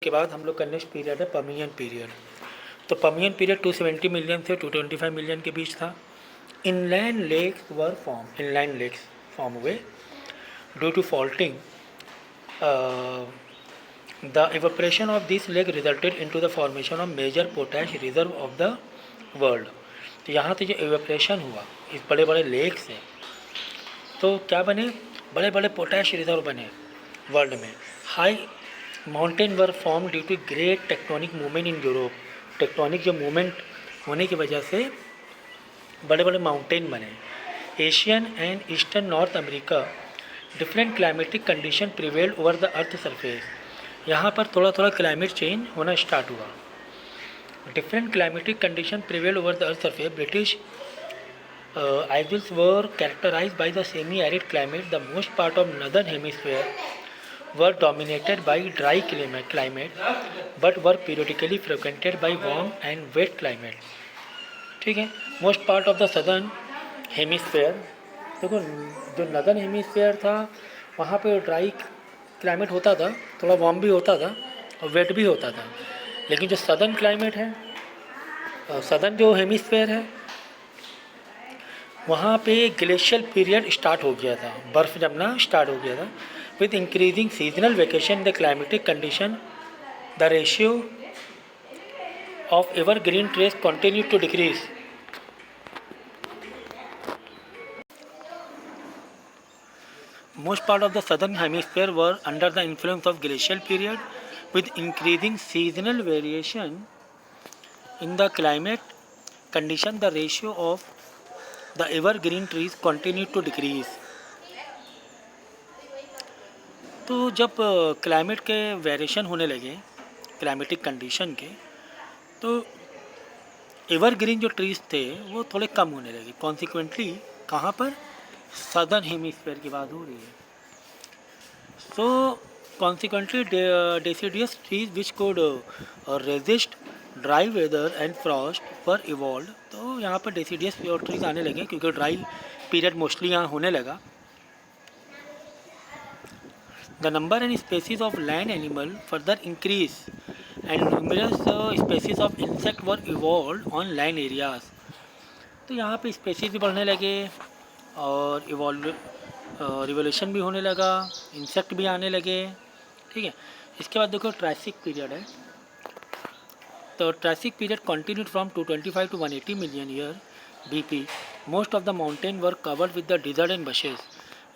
के बाद हम लोग का नेक्स्ट पीरियड है पर्मियन पीरियड। तो पर्मियन पीरियड 270 मिलियन से 225 मिलियन के बीच था। इनलैंड लेक्स फॉर्म हुए due to faulting. The evaporation of this lake resulted into the formation of major potash reserve of the world. तो यहाँ से जो इवेपोरेशन हुआ इस बड़े बड़े लेक से, तो क्या बने, बड़े बड़े पोटैश रिजर्व बने वर्ल्ड में। High mountain were form due to great tectonic movement in Europe. Tectonic जो मूवमेंट होने की वजह से बड़े बड़े माउंटेन बने। Asian and eastern North America different climatic condition prevailed over the earth surface. यहाँ पर थोड़ा थोड़ा क्लाइमेट चेंज होना स्टार्ट हुआ। Different climatic condition prevailed over the earth surface. British isles were characterized by the semi-arid climate. The most part of northern hemisphere were dominated by dry climate but were periodically frequented by warm and wet climate. ठीक है, most part of the southern hemisphere, देखो जो northern hemisphere था वहाँ पे dry climate होता था, थोड़ा वार्म भी होता था और वेट भी होता था। लेकिन जो सदर्न क्लाइमेट है, सदर्न जो हेमिस्फेयर है, वहाँ पे ग्लेशियल पीरियड स्टार्ट हो गया था, बर्फ़ जमना स्टार्ट हो गया था। With increasing seasonal vacation the climatic condition the ratio of evergreen trees continue to decrease. Most part of the southern hemisphere were under the influence of glacial period with increasing seasonal variation in the climate condition the ratio of the evergreen trees continued to decrease। तो जब climate के variation होने लगे climatic condition के, तो evergreen जो trees थे वो थोड़े कम होने लगे। कॉन्सिक्वेंटली कहाँ पर, सदर्न हेमिस्फीयर की बात हो रही है। So consequently deciduous trees which could resist dry weather and frost were evolve. तो यहाँ पर डेसिडियस ट्रीज आने लगे क्योंकि ड्राई पीरियड मोस्टली यहाँ होने लगा। The number and species of land animal further increased and numerous species of insect were evolved on land areas। तो यहाँ पे स्पेसीज भी बढ़ने लगे और रिवोल्यूशन भी होने लगा, इंसेक्ट भी आने लगे। ठीक है, इसके बाद देखो ट्रायसिक पीरियड है। तो Triassic period continued from 225 to 180 million year BP। Most of the mountain were covered with the dessert and buses.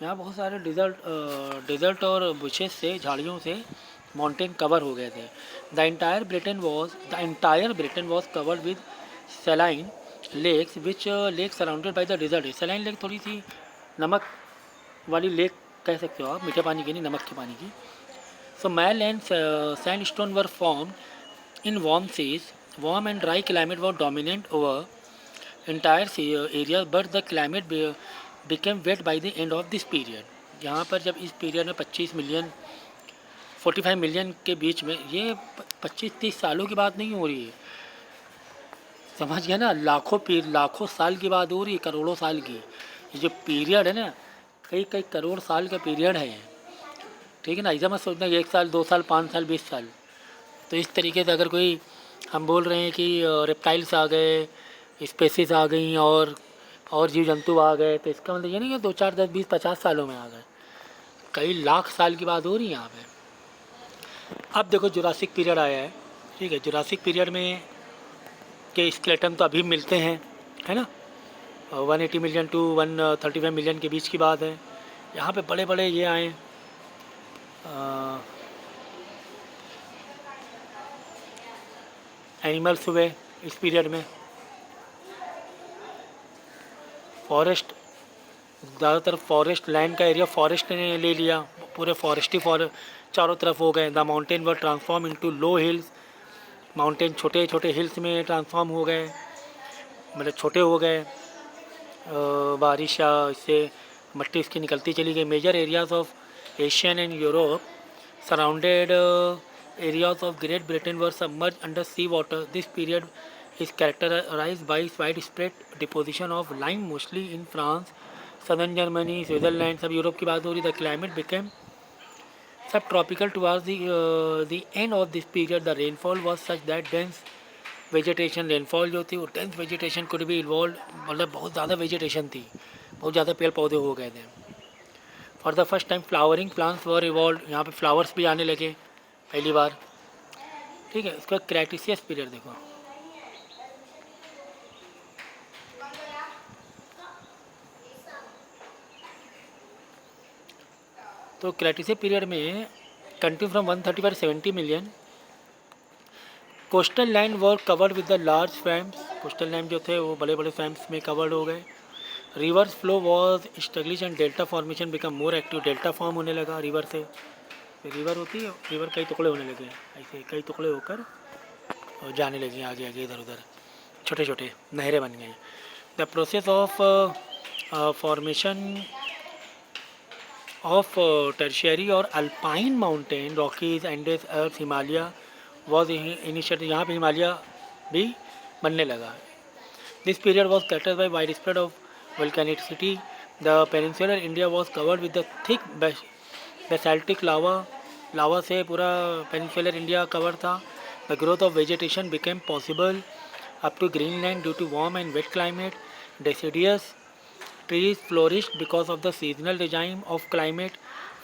यहाँ बहुत सारे डिजर्ट और बुशेस से, झाड़ियों से माउंटेन कवर हो गए थे। The entire Britain was covered with saline lakes which lake surrounded by the desert. Saline lake थोड़ी सी नमक वाली लेक कह सकते हो आप, मीठे पानी की नहीं, नमक के पानी की। So marl and sandstone were form in warm seas. Warm and dry climate was dominant over entire area but the climate became wet by the end of this period. यहाँ पर जब इस पीरियड में 25 million 45 million के बीच में, ये 25-30 सालों की बात नहीं हो रही है, समझ गया ना, लाखों साल की बात हो रही है, करोड़ों साल की। ये जो पीरियड है ना, कई कई करोड़ साल का पीरियड है, ठीक है ना। ऐसा मत सोचना कि 1 साल 2 साल 5 साल 20 साल। तो इस तरीके से अगर कोई हम बोल रहे हैं कि रेप्टाइल्स आ गए, स्पेसीज आ गई और जीव जंतु आ गए, तो इसका मतलब ये नहीं कि 2 4 10 20 50 सालों में आ गए, कई लाख साल की बात हो रही है यहाँ पे। अब देखो जुरासिक पीरियड आया है, ठीक है। जुरासिक पीरियड में के स्केलेटन तो अभी मिलते हैं, है ना। 180 मिलियन टू 135 मिलियन के बीच की बात है। यहाँ पे बड़े बड़े ये आए, एनिमल्स हुए इस पीरियड में। फॉरेस्ट, ज़्यादातर फॉरेस्ट, लैंड का एरिया फॉरेस्ट ने ले लिया, पूरे फॉरेस्ट चारों तरफ हो गए। The mountain were transform into low hills. Mountain छोटे छोटे हिल्स में ट्रांसफॉर्म हो गए, मतलब छोटे हो गए। बारिश या इससे मट्टी इसकी निकलती चली गई। Major areas of Asian and Europe surrounded areas of Great Britain were submerge under sea water. This period is characterized by widespread deposition of lime mostly in France, southern Germany, Switzerland, सब Europe की बात हो रही। The climate became subtropical towards the end of this period the rainfall was such that dense vegetation rainfall जो थी वो dense vegetation could भी involve मतलब बहुत ज़्यादा वेजिटेशन थी, बहुत ज़्यादा पेड़ पौधे हो गए थे। For the first time flowering plants were evolve, यहाँ पे फ्लावर्स भी आने लगे पहली बार। ठीक है, उसका क्रेटिसियस पीरियड देखो, तो क्रेटिसियस पीरियड में continue from 135 to 70 million. Coastal land were covered with the large swamps, coastal land जो थे वो बड़े बड़े स्वैम्स में कवर्ड हो गए। Reverse flow was establish and delta formation become more active, delta form होने लगा रिवर से। रिवर होती है, रिवर कई टुकड़े होने लगे, ऐसे कई टुकड़े होकर और जाने लगी आगे आगे इधर उधर, छोटे छोटे नहरें बन गई। The process of formation of tertiary और alpine mountain Rockies Andes earth Himalaya was initiated, यहाँ पे हिमालय भी बनने लगा। This period was characterised by widespread of volcanicity, the peninsular India was covered with the thick basaltic lava, lava से पूरा peninsular India cover था। The growth of vegetation became possible up to Greenland due to warm and wet climate. Deciduous trees flourished because of the seasonal regime of climate.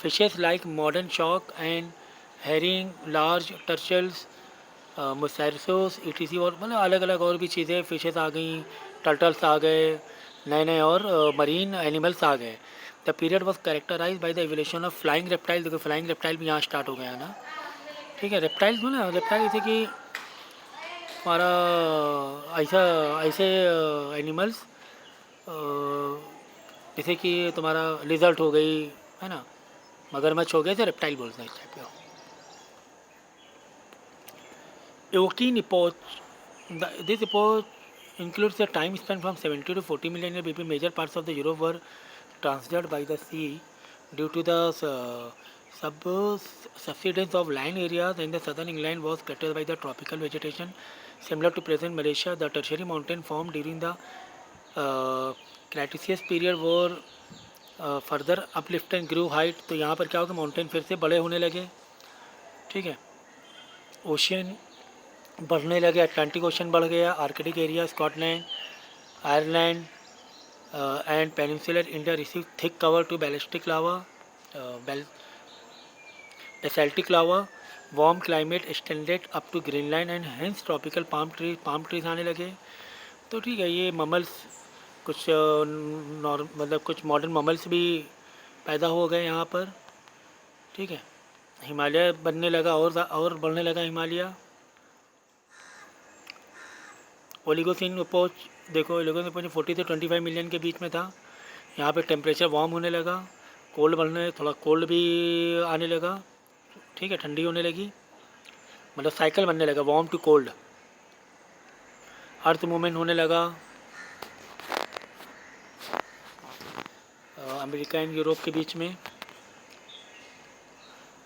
Fishes like modern shark and herring, large turtles, मुसैरसोस etc और मतलब अलग अलग और भी चीज़ें, fishes आ गई, turtles आ गए, नए नए और मरीन एनिमल्स आ गए। The period was characterize by the evolution of flying reptile, देखो फ्लाइंग रेप्टाइल भी यहाँ स्टार्ट हो गया ना। ठीक है, रेप्टाइल्स हो ना, रेप्टाइल जैसे कि हमारा ऐसा ऐसे एनिमल्स जैसे कि तुम्हारा लिजर्ट हो गई है ना, मगरमच्छ हो गए, तो रेप्टाइल बोलते हैं इस टाइप का। Eocene epoch, this epoch includes the time span from 70 to 40 million years between major parts of the Europe were transferred by the sea due to the subsidence of land areas, and the southern England was characterized by the tropical vegetation similar to present Malaysia. The tertiary mountain formed during the Cretaceous period were further uplift and grew height, तो यहाँ पर क्या होगा, mountain फिर से बड़े होने लगे। ठीक है, ओशियन बढ़ने लगे, अटलांटिक ओशन बढ़ गया, Arctic area, Scotland, Ireland and peninsular India receive thick cover to ballistic lava, basaltic lava, warm climate extended up to Greenland and hence tropical palm trees आने लगे। तो ठीक है, ये ममल्स कुछ मतलब कुछ मॉडर्न ममल्स भी पैदा हो गए यहाँ पर। ठीक है, हिमालय बनने लगा और बढ़ने लगा हिमालय। ओलिगोसिन पोच देखो, ओलिगोसिन पोच 40 से 25 मिलियन के बीच में था। यहाँ पे टेम्परेचर वार्म होने लगा, कोल्ड बढ़ने, थोड़ा कोल्ड भी आने लगा। ठीक है, ठंडी होने लगी, मतलब साइकिल बनने लगा, warm to cold. Earth movement होने लगा, अमेरिका एंड यूरोप के बीच में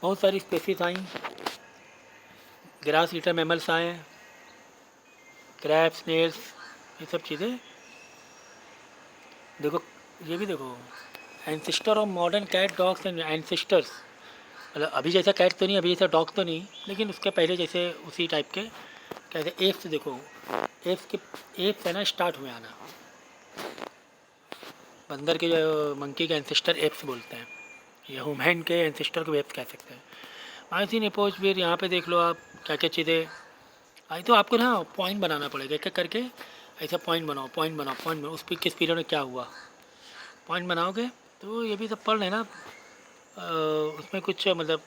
बहुत सारी स्पेसीज आई, ग्रास ईटर मैमल्स आए, क्रैब, स्नेल्स, ये सब चीज़ें। देखो ये भी देखो, ancestor of modern cat dogs and ancestors, मतलब अभी जैसा कैट तो नहीं, अभी जैसा डॉग तो नहीं, लेकिन उसके पहले जैसे उसी टाइप के कहते एप्स। देखो एप्स है ना, स्टार्ट हुए आना, बंदर के जो मंकी के एंसेस्टर एप्स बोलते हैं, या ह्यूमन के एंसेस्टर को एप्स कह सकते हैं। माइसिन एपोच फिर यहाँ पे देख लो आप क्या क्या चीज़ें आई। तो आपको ना पॉइंट बनाना पड़ेगा, एक एक करके ऐसा पॉइंट बनाओ, पॉइंट बनाओ, पॉइंट बनाओ, उस पर किस पीरियड में क्या हुआ, पॉइंट बनाओगे तो ये भी सब पढ़ लेना। उसमें कुछ मतलब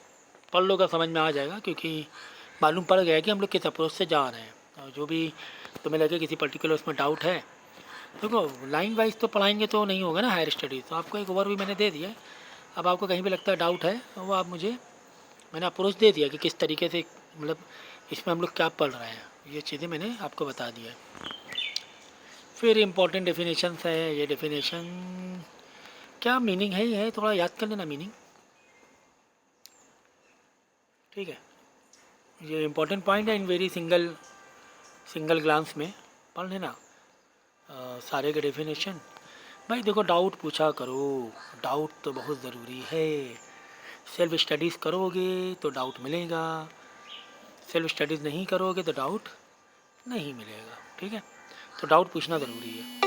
पढ़ लो का समझ में आ जाएगा, क्योंकि मालूम पड़ गया कि हम लोग किस अप्रोच से जा रहे हैं। और जो भी तुम्हें लगे किसी पर्टिकुलर उसमें डाउट है, देखो लाइन वाइज तो पढ़ाएंगे तो नहीं होगा ना हायर स्टडीज़, तो आपको एक ओवरव्यू मैंने दे दिया है। अब आपको कहीं भी लगता है डाउट है तो वो आप मुझे, मैंने अप्रोच दे दिया कि किस तरीके से मतलब इसमें हम लोग क्या पढ़ रहे हैं, ये चीज़ें मैंने आपको बता दिया है। फिर इम्पोर्टेंट डेफिनेशंस है, ये डेफिनेशन क्या मीनिंग है, ये है थोड़ा याद कर लेना मीनिंग। ठीक है, ये इम्पोर्टेंट पॉइंट है, इन वेरी सिंगल ग्लांस में पढ़ लेना सारे के डेफिनेशन। भाई देखो डाउट पूछा करो, डाउट तो बहुत ज़रूरी है, सेल्फ स्टडीज़ करोगे तो डाउट मिलेगा, सेल्फ स्टडीज़ नहीं करोगे तो डाउट नहीं मिलेगा। ठीक है, तो डाउट पूछना ज़रूरी है।